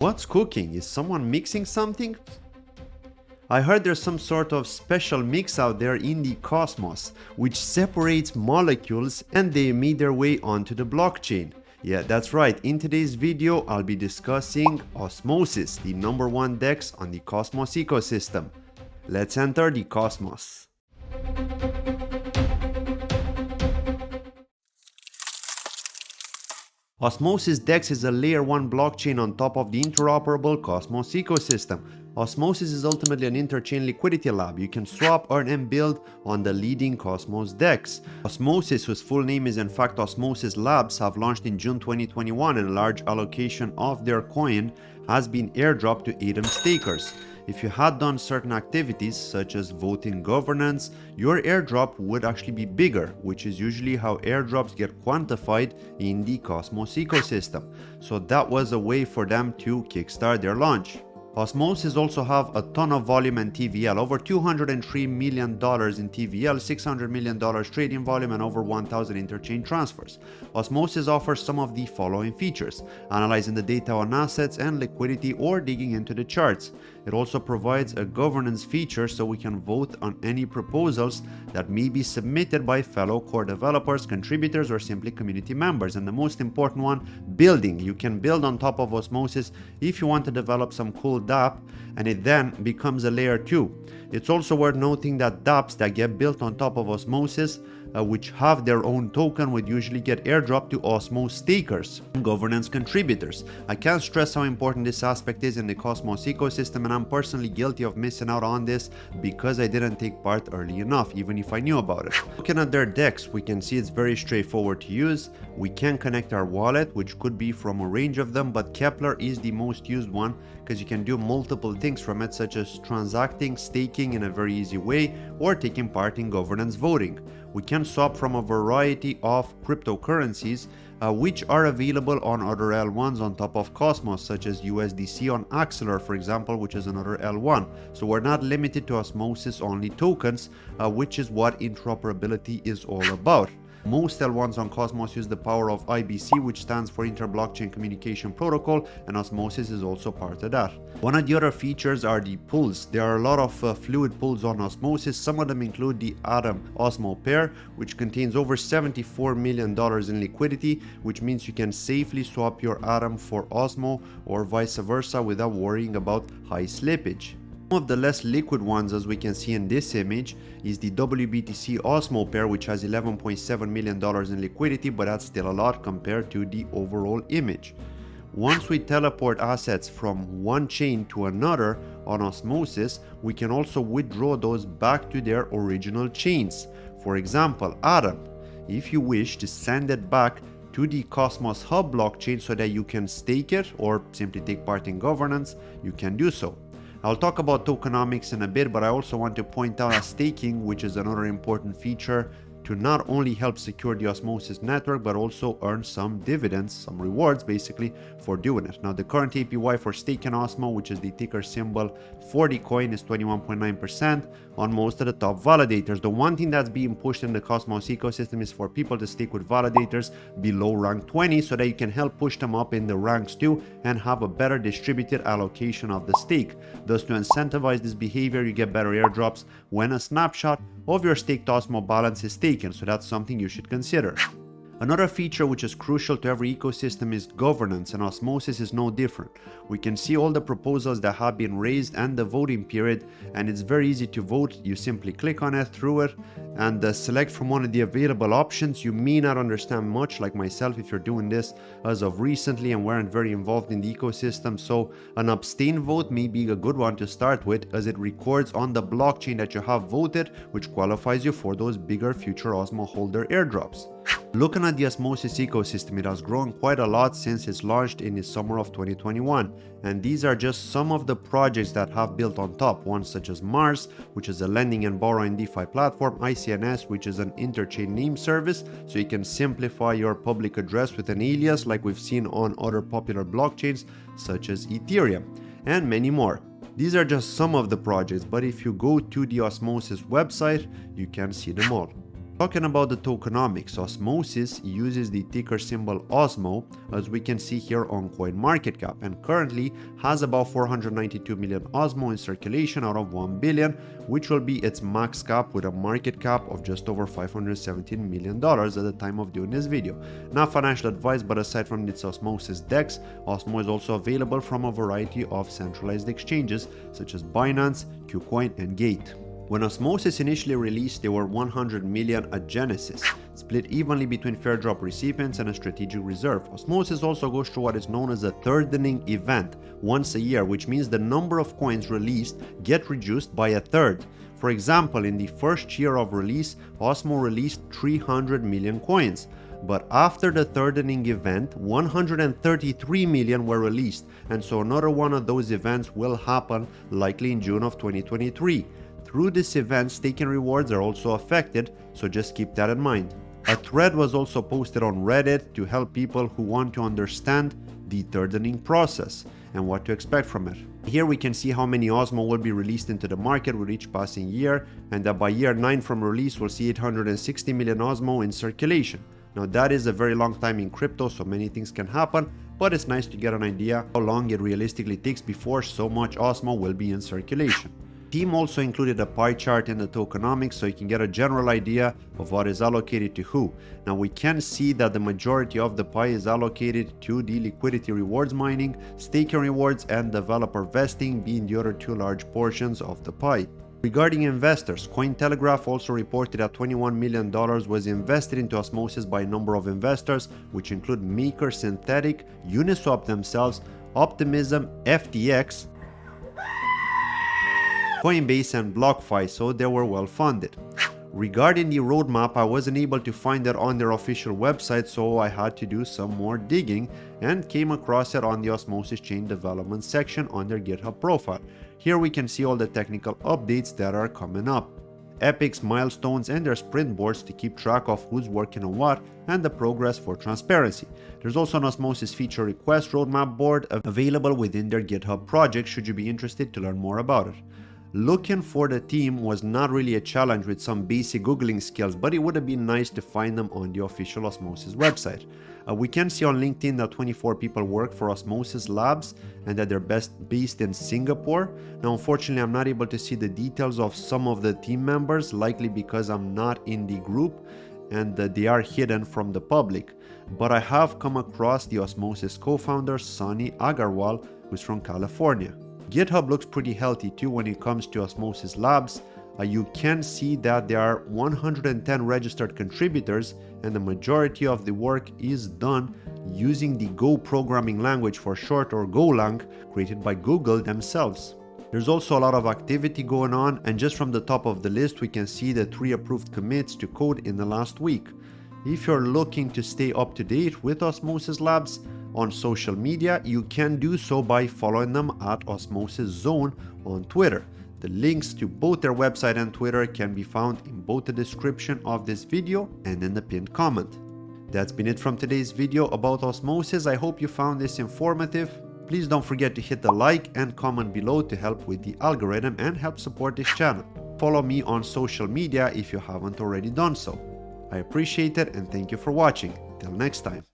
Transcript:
What's cooking? Is someone mixing something? I heard there's some sort of special mix out there in the cosmos, which separates molecules and they made their way onto the blockchain. Yeah, that's right. In today's video, I'll be discussing Osmosis, the #1 DEX on the Cosmos ecosystem. Let's enter the cosmos. Osmosis Dex is a layer 1 blockchain on top of the interoperable Cosmos ecosystem. Osmosis is ultimately an interchain liquidity lab. You can swap, earn, and build on the leading Cosmos DEX. Osmosis, whose full name is in fact Osmosis Labs, have launched in June 2021, and a large allocation of their coin has been airdropped to ATOM stakers. If you had done certain activities such as voting governance, your airdrop would actually be bigger, which is usually how airdrops get quantified in the Cosmos ecosystem. So that was a way for them to kickstart their launch. Osmosis also have a ton of volume and TVL, over $203 million in TVL, $600 million trading volume, and over 1,000 interchain transfers. Osmosis offers some of the following features: analyzing the data on assets and liquidity or digging into the charts. It also provides a governance feature so we can vote on any proposals that may be submitted by fellow core developers, contributors, or simply community members. And the most important one, building. You can build on top of Osmosis if you want to develop some cool dApp, and it then becomes a layer 2. It's also worth noting that dApps that get built on top of Osmosis, which have their own token, would usually get airdropped to Osmo stakers and governance contributors. I can't stress how important this aspect is in the Cosmos ecosystem, and I'm personally guilty of missing out on this because I didn't take part early enough, even if I knew about it. Looking at their DEX, we can see it's very straightforward to use. We can connect our wallet, which could be from a range of them, but Kepler is the most used one because you can do multiple things from it, such as transacting, staking in a very easy way, or taking part in governance voting. We can swap from a variety of cryptocurrencies, which are available on other L1s on top of Cosmos, such as USDC on Axelar, for example, which is another L1. So we're not limited to Osmosis only tokens, which is what interoperability is all about. Most L1s on Cosmos use the power of IBC, which stands for Inter-Blockchain Communication Protocol, and Osmosis is also part of that. One of the other features are the pools. There are a lot of fluid pools on Osmosis. Some of them include the Atom Osmo pair, which contains over $74 million in liquidity, which means you can safely swap your Atom for Osmo or vice versa without worrying about high slippage. One of the less liquid ones, as we can see in this image, is the WBTC Osmo pair, which has $11.7 million in liquidity, but that's still a lot compared to the overall image. Once we teleport assets from one chain to another on Osmosis, we can also withdraw those back to their original chains. For example, Atom. If you wish to send it back to the Cosmos Hub blockchain so that you can stake it or simply take part in governance, you can do so. I'll talk about tokenomics in a bit, but I also want to point out staking, which is another important feature to not only help secure the Osmosis network, but also earn some dividends, some rewards basically, for doing it. Now, the current APY for staking Osmo, which is the ticker symbol for the coin, is 21.9% on most of the top validators. The one thing that's being pushed in the Cosmos ecosystem is for people to stake with validators below rank 20 so that you can help push them up in the ranks too and have a better distributed allocation of the stake. Thus, to incentivize this behavior, you get better airdrops when a snapshot of your staked Osmo balance is taken, so that's something you should consider. Another feature which is crucial to every ecosystem is governance, and Osmosis is no different. We can see all the proposals that have been raised and the voting period, and it's very easy to vote. You simply click on it, through it, and select from one of the available options. You may not understand much, like myself, if you're doing this as of recently and weren't very involved in the ecosystem, so an abstain vote may be a good one to start with, as it records on the blockchain that you have voted, which qualifies you for those bigger future Osmo holder airdrops. Looking at the Osmosis ecosystem, it has grown quite a lot since it's launched in the summer of 2021, and these are just some of the projects that have built on top, ones such as Mars, which is a lending and borrowing DeFi platform, ICNS, which is an interchain name service, so you can simplify your public address with an alias like we've seen on other popular blockchains such as Ethereum, and many more. These are just some of the projects, but if you go to the Osmosis website, you can see them all. Talking about the tokenomics, Osmosis uses the ticker symbol OSMO, as we can see here on CoinMarketCap, and currently has about 492 million OSMO in circulation out of 1 billion, which will be its max cap with a market cap of just over $517 million at the time of doing this video. Not financial advice, but aside from its Osmosis Dex, Osmo is also available from a variety of centralized exchanges such as Binance, KuCoin, and Gate. When Osmosis initially released, there were 100 million at Genesis, split evenly between fair drop recipients and a strategic reserve. Osmosis also goes through what is known as a thirdening event once a year, which means the number of coins released get reduced by a third. For example, in the first year of release, Osmo released 300 million coins. But after the thirdening event, 133 million were released, and so another one of those events will happen likely in June of 2023. Through this event, staking rewards are also affected, so just keep that in mind. A thread was also posted on Reddit to help people who want to understand the thirdening process and what to expect from it. Here we can see how many Osmo will be released into the market with each passing year, and that by year 9 from release we'll see 860 million Osmo in circulation. Now that is a very long time in crypto, so many things can happen, but it's nice to get an idea how long it realistically takes before so much Osmo will be in circulation. The team also included a pie chart in the tokenomics so you can get a general idea of what is allocated to who. Now we can see that the majority of the pie is allocated to the liquidity rewards mining, staking rewards, and developer vesting being the other two large portions of the pie. Regarding investors, Cointelegraph also reported that $21 million was invested into Osmosis by a number of investors, which include Maker Synthetic, Uniswap themselves, Optimism, FTX, Coinbase, and BlockFi, so they were well funded. Regarding the roadmap, I wasn't able to find it on their official website, so I had to do some more digging and came across it on the Osmosis chain development section on their GitHub profile. Here we can see all the technical updates that are coming up, epics, milestones, and their sprint boards to keep track of who's working on what and the progress for transparency. There's also an Osmosis feature request roadmap board available within their GitHub project should you be interested to learn more about it. Looking for the team was not really a challenge with some basic googling skills, but it would have been nice to find them on the official Osmosis website. We can see on LinkedIn that 24 people work for Osmosis Labs and that they're based in Singapore. Now unfortunately I'm not able to see the details of some of the team members, likely because I'm not in the group and they are hidden from the public. But I have come across the Osmosis co-founder Sunny Agarwal, who's from California. GitHub looks pretty healthy too when it comes to Osmosis Labs. You can see that there are 110 registered contributors and the majority of the work is done using the Go programming language for short, or Golang, created by Google themselves. There's also a lot of activity going on, and just from the top of the list we can see the 3 approved commits to code in the last week. If you're looking to stay up to date with Osmosis Labs on social media, you can do so by following them at Osmosis Zone on Twitter. The links to both their website and Twitter can be found in both the description of this video and in the pinned comment. That's been it from today's video about Osmosis. I hope you found this informative. Please don't forget to hit the like and comment below to help with the algorithm and help support this channel. Follow me on social media if you haven't already done so. I appreciate it and thank you for watching. Till next time.